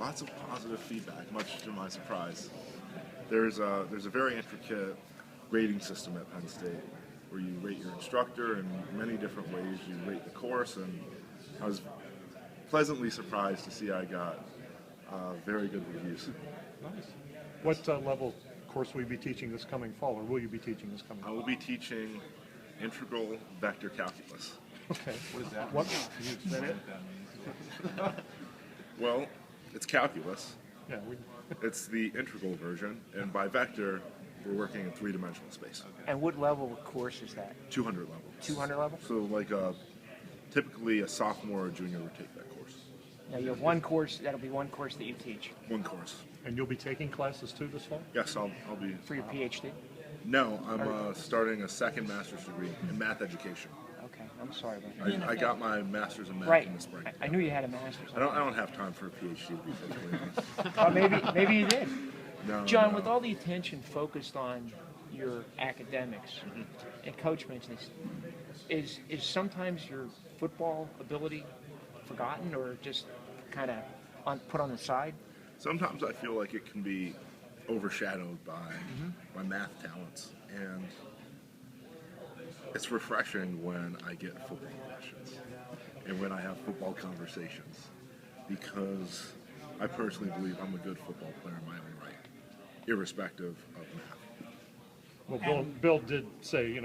Lots of positive feedback, much to my surprise. There's a very intricate rating system at Penn State where you rate your instructor in many different ways. You rate the course, and I was pleasantly surprised to see I got very good reviews. Nice. What level course will you be teaching this coming fall, or will you be teaching this coming I fall? will be teaching integral vector calculus. Okay. What is that? What? Can you explain what that means? Well, it's calculus. Yeah. It's the integral version, and by vector, we're working in three-dimensional space. And what level of course is that? 200 level. 200 level? So like typically a sophomore or junior would take that course. Now you have one course, that'll be one course that you teach One course. And you'll be taking classes too this fall? Yes, I'll be. for your PhD? No, I'm starting a second master's degree in math education. Okay, I'm sorry about that. I got my master's in math Right, in the spring. I knew you had a master's. I don't have time for a PhD, to be perfectly honest. Maybe you did. No, John, no. with all the attention focused on your academics, and Coach mentioned this, is sometimes your football ability forgotten or just kind of put on the side? Sometimes I feel like it can be overshadowed by my math talents, and it's refreshing when I get football questions and when I have football conversations, because I personally believe I'm a good football player in my own right, irrespective of math. Well, Bill did say,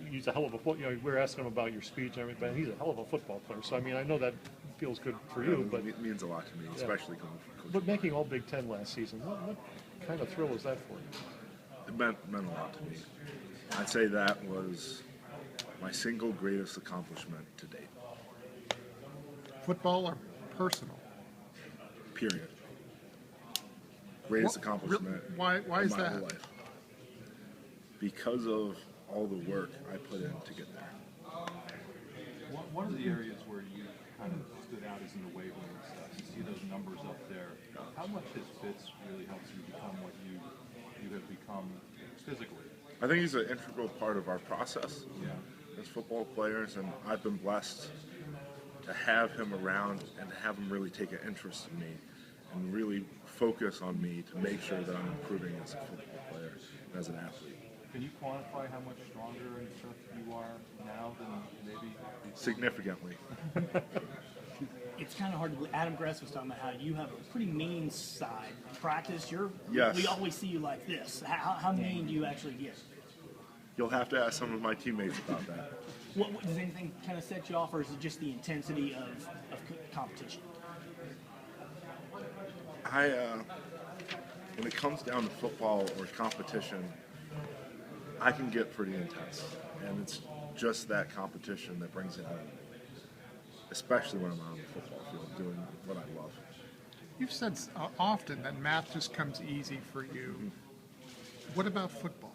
he's a hell of a football. We were asking him about your speech and everything, but he's a hell of a football player. So, I mean, I know that feels good for you, but It means a lot to me, especially coming from Coach. but making All Big Ten last season, what kind of thrill was that for you? It meant a lot to me. I'd say that was my single greatest accomplishment to date. Football or personal? Period. Greatest accomplishment. Why in is my that? whole life. Because of all the work I put in to get there. One of the areas where you kind of stood out is in the weight room stuff. You see those numbers up there. How much has Fitz really helped you become what you have become physically? I think he's an integral part of our process Yeah. as football players, and I've been blessed to have him around and to have him really take an interest in me and really focus on me to make sure that I'm improving as a football player and as an athlete. Can you quantify how much stronger and stuff you are now than maybe before? Significantly. It's kind of hard to believe. Adam Gress was talking about how you have a pretty mean side. Practice, Yes. we always see you like this. How mean do you actually get? You'll have to ask some of my teammates about that. What does anything kind of set you off, or is it just the intensity of competition? When it comes down to football or competition, I can get pretty intense, and it's just that competition that brings it home, especially when I'm on the football field doing what I love. You've said often that math just comes easy for you. What about football?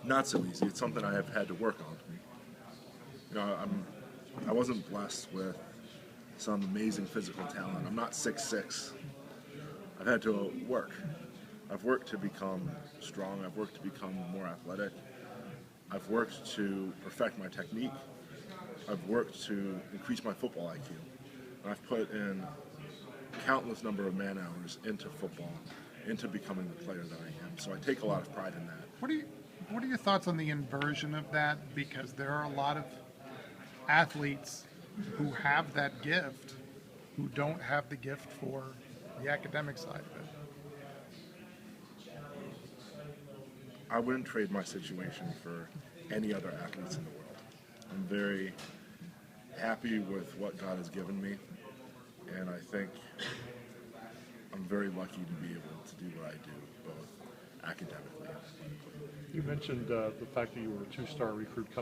Not so easy. It's something I have had to work on. I wasn't blessed with some amazing physical talent. I'm not 6'6". I've had to work. I've worked to become strong. I've worked to become more athletic. I've worked to perfect my technique. I've worked to increase my football IQ. And I've put in countless number of man hours into football, into becoming the player that I am. So I take a lot of pride in that. What are your thoughts on the inversion of that? Because there are a lot of athletes who have that gift who don't have the gift for the academic side of it. I wouldn't trade my situation for any other athletes in the world. I'm very happy with what God has given me, and I think I'm very lucky to be able to do what I do, both academically and politically. You mentioned the fact that you were a two-star recruit coming